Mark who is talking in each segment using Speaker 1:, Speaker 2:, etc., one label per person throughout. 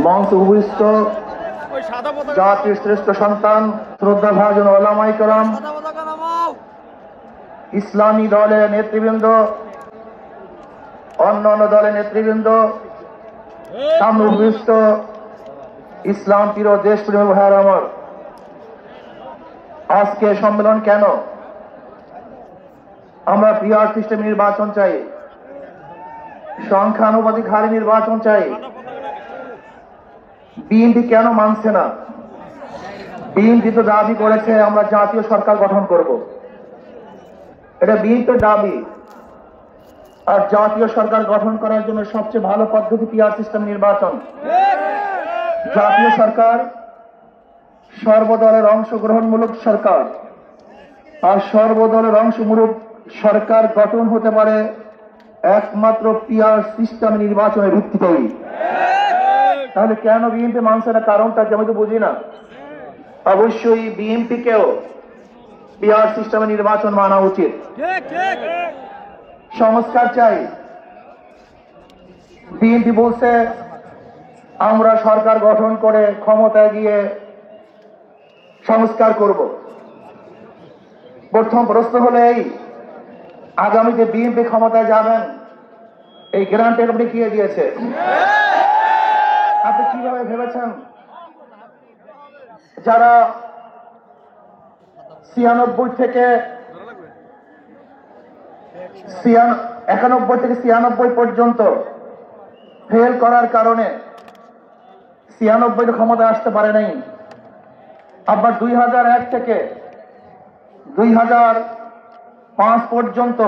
Speaker 1: মঞ্চ উপবিষ্ট জাতির শ্রেষ্ঠ সন্তান শ্রদ্ধাভাজন ওলামায়ে কেরাম, ইসলামী দলের নেতৃবৃন্দ, অন্যান্য দলের নেতৃবৃন্দ, সামনে উপবিষ্ট ইসলাম প্রিয় দেশপ্রেমী ভাইয়েরা আমার, আজকে সম্মেলন কেন? আমরা পিআর সিস্টেম নির্বাচন চাই, সংখ্যানুপাতিক হারে নির্বাচন চাই। বিএনপি কেন মানছে না? বিএনপি তো দাবি করেছে আমরা জাতীয় সরকার গঠন করব, এটা বিএনপির দাবি। আর জাতীয় সরকার গঠন করার জন্য সবচেয়ে ভালো পদ্ধতি পিআর সিস্টেম নির্বাচন। জাতীয় সরকার সর্বদলের অংশগ্রহণমূলক সরকার, আর সর্বদলের অংশমূলক সরকার গঠন হতে পারে একমাত্র পিআর সিস্টেম নির্বাচনের ভিত্তিতেই। তাহলে কেন বিএনপি মানছে না? কারণটা কি আমি তো বুঝি না। অবশ্যই বিএনপি কেও পিআর সিস্টেমে নির্বাচন মানা উচিত। সংস্কার চাই। বিএনপি বলছে আমরা সরকার গঠন করে ক্ষমতায় গিয়ে সংস্কার করব। প্রথম প্রশ্ন হলো এই, আগামীতে বিএনপি ক্ষমতায় যাবেন এই গ্যারান্টি আপনি কে দিয়েছে? আপনি কিভাবে ভেবেছেন যারা 91 থেকে 96 পর্যন্ত ফেল করার কারণে 96 ক্ষমতায় আসতে পারে নাই, আবার 2001 থেকে 2005 পর্যন্ত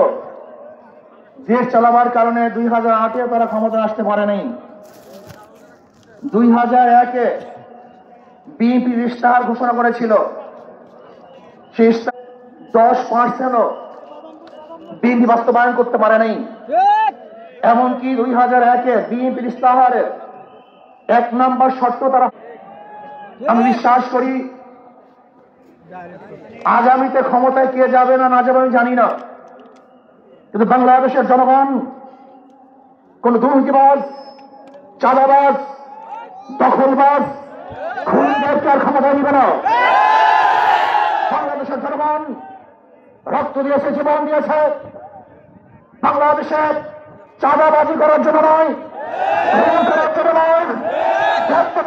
Speaker 1: দেশ চালাবার কারণে 2008-এ তারা ক্ষমতায় আসতে পারে নাই। 2001-এ বিএনপি ইশতেহার ঘোষণা করেছিল, সেই 10%ও বিএনপি বাস্তবায়ন করতে পারে নাই। এমনকি 2001-এ বিএনপি ইশতেহারের 1 নম্বর শর্ত তারা, আমি বিশ্বাস করি আগামীতে ক্ষমতায় কে যাবে না যাবে আমি জানি না, কিন্তু বাংলাদেশের জনগণ কোন দুর্নীতিবাজ, চাঁদাবাজ, দখলবাজ, খুনিদেরকে আর ক্ষমতায় নিবে না। বাংলাদেশের জনগণ রক্ত দিয়েছে, জীবন দিয়েছে বাংলাদেশের চাঁদাবাজি করার জন্য নয়, খুন করার জন্য নয়,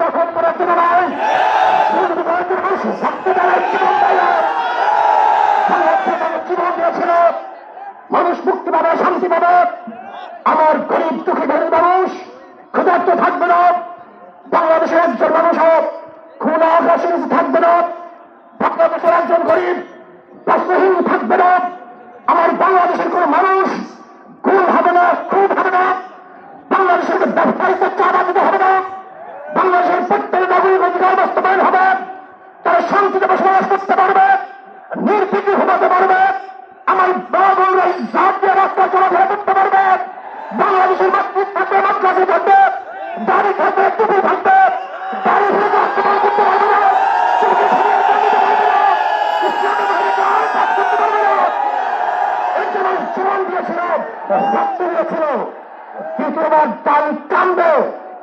Speaker 1: দখল করার জন্য নয়, জীবন দিয়েছিল। মানুষ মুক্তি পাবে, শান্তি পাবে। আমার গরিব দুঃখী গরিব মানুষ ক্ষুধার্ত থাকবে না। বাংলাদেশের একজন মানুষ খুন আকাশে থাকবে না। বাংলাদেশের একজন গরিব প্রশ্নহীন থাকবে না। আমার বাংলাদেশের কোন মানুষ খুন হবে না, খুন হবে না। বাংলাদেশের ব্যবসায়িক চাঁদা দিতে হবে না। বাংলাদেশের প্রত্যেক নাগরিক অধিকার বাস্তবায়ন হবে। তারা শান্তিতে বসবাস করতে পারবে, নির্বিঘ্নে ঘুমাতে পারবে। আমার বাবুরা জাত দিয়ে রাস্তা চলাফেরা করতে পারবে। বাংলাদেশের মসজিদ থাকবে, মাদ্রাসা থাকবে, দাড়ি থাকবে, টুপি থাকবে, দাড়ি থেকে বাস্তবায়ন করতে পারবে না। জীবন দিয়েছিল, রক্ত দিয়েছিল। দ্বিতীয়বার দাড়ি টানবে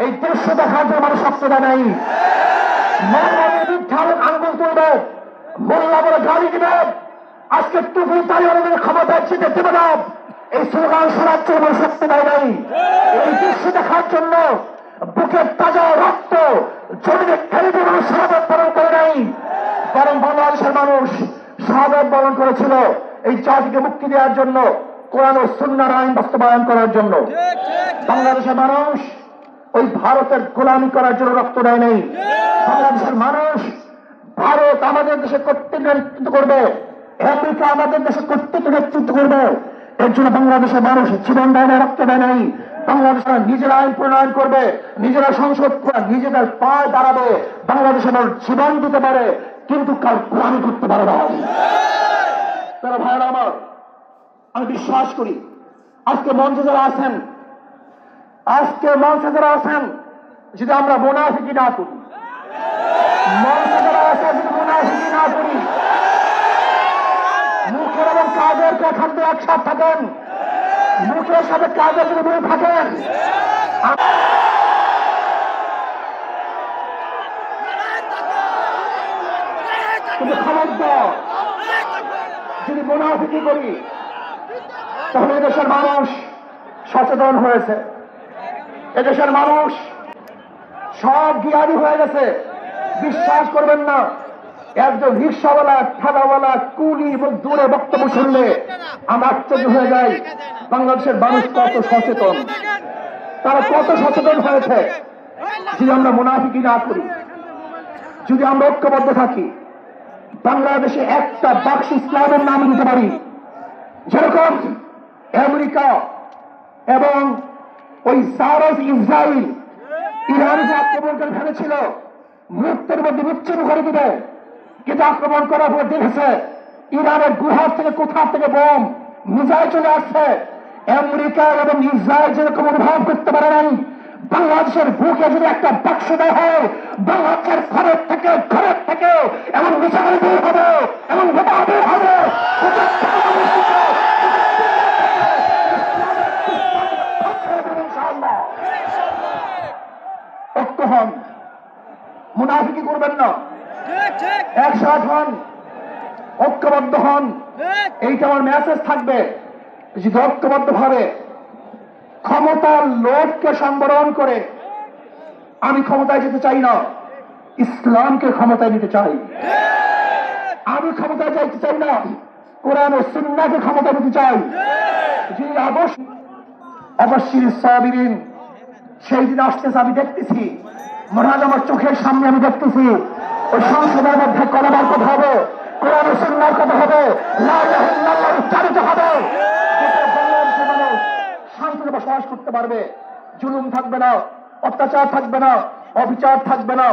Speaker 1: এই দৃশ্য দেখার জন্য মানুষ সত্যতা নেই। আঙ্গুল তুলবে, মোল্লা বলে গাড়ি দিবে, আজকে টুপি দাঁড়িয়ে ক্ষমতায় চিঠে দেবে না, এই স্লোগান শোনার জন্য সত্যতাই নেই। এই দৃশ্য দেখার জন্য বুকের তাজা রক্ত জমিনে ঠেলে দিয়ে মানুষ শাহাদাত বরণ করে নাই, বরং বাংলাদেশের মানুষ শাহাদাত বরণ করেছিল এই জাতিকে মুক্তি দেওয়ার জন্য, কোরআন ও সুন্নাহর আইন বাস্তবায়ন করার জন্য। বাংলাদেশের মানুষ ওই ভারতের গোলামি করার জন্য রক্ত দেয় নেই। বাংলাদেশের মানুষ ভারত আমাদের দেশে কর্তৃত্ব নেতৃত্ব করবে, আমেরিকা আমাদের দেশে কর্তৃত্ব নেতৃত্ব করবে, এর জন্য বাংলাদেশের মানুষ জীবন দেয় না, রক্ত দেয় নাই। বাংলাদেশের নিজেরা আইন প্রণয়ন করবে, নিজেরা সংসদ নিজেদের পায়ে দাঁড়াবে, বাংলাদেশের মানুষ জীবন দিতে পারে, কিন্তু কার গোলামি করতে পারে না। তারা ভাইরা আমার, আমি বিশ্বাস করি আজকে মঞ্চে যারা আছেন, যদি আমরা মুনাফিকি না করি, মঞ্চে যারা আছে যদি মুনাফিকি না করি, মুখের এবং কাজের কথা একসাথে থাকেন, মুখের সাথে কাজের যদি থাকেন, মুনাফিকি করি, তাহলে এদেশের মানুষ সচেতন হয়েছে, এদেশের মানুষ সব জ্ঞানী হয়ে গেছে। বিশ্বাস করবেন না, একজন রিক্সাওয়ালা, ঠেলাওয়ালা, কুলি এবং দূরে বক্তব্য শুনলে আমরা আশ্চর্য হয়ে যাই বাংলাদেশের মানুষ কত সচেতন, তারা কত সচেতন হয়েছে। যদি আমরা মুনাফিকি না করি, যদি আমরা ঐক্যবদ্ধ থাকি, বাংলাদেশে একটা বাক্স ইসলামের নাম দিতে পারি, যেরকম আমেরিকা এবং ওই সারস ইসরায়েল ইরান যে আক্রমণ করে ফেলেছিল, মুহূর্তের মধ্যে বিচ্ছিন্ন করে দিবে, কিন্তু আক্রমণ করার পর দেখেছে ইরানের গুহার থেকে কোথা থেকে বোম মিসাইল চলে আসছে। আমেরিকা এবং ইসরায়েল যেরকম অনুভব করতে পারে নাই, বাংলাদেশের বুকে যদি একটা বাক্স দেওয়া হয়, বাংলাদেশের ঘরের থেকে এবং মিসাইল বের হবে এবং বোমা বের হবে। ঐক্য হন, মুনাফিকি করবেন না, একসাথ হন, ঐক্যবদ্ধ হন। এইটা আমার মেসেজ থাকবে। যদি ঐক্যবদ্ধ ভাবে ক্ষমতার লোভকে সংবরণ করে আমি ক্ষমতায় যেতে চাই না, ইসলামকে ক্ষমতায় নিতে চাই। আমি ক্ষমতায় যাইতে চাই না, কোরআন ও সুন্নাহকে ক্ষমতায় নিতে চাই। যে অবশ্যই সাবিরিন সেই দিন আসতেছে, আমি দেখতেছি, মহারাজ আমার চোখের সামনে আমি দেখতেছি ওই সংসদের মধ্যে কলমার কথা হবে, কোরআন ও সুন্নাহর কথা হবে, লা ইলাহা ইল্লাল্লাহ উচ্চারিত হবে। মানুষ শান্তিতে বসবাস করতে পারবে, জুলুম থাকবে না, অত্যাচার থাকবে না, অবিচার থাকবে না।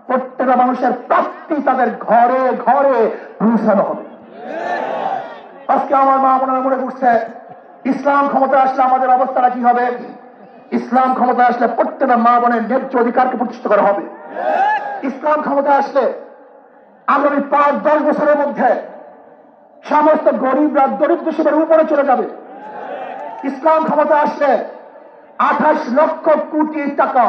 Speaker 1: প্রত্যেকটা মানুষের প্রাপ্তি তাদের ঘরে ঘরে পৌঁছানো হবে। আজকে আমার মা বোনেরা মনে করছে ইসলাম ক্ষমতা আসলে আমাদের অবস্থাটা কি হবে। ইসলাম ক্ষমতা আসলে প্রত্যেকটা মা বোনের ন্যায্য অধিকারকে প্রতিষ্ঠিত করা হবে। ইসলাম ক্ষমতা আসলে আগামী 5-10 বছরের মধ্যে সমস্ত গরিবরা দরিদ্র সীমার উপরে চলে যাবে। ইসলাম ক্ষমতা আসলে 28 লক্ষ কোটি টাকা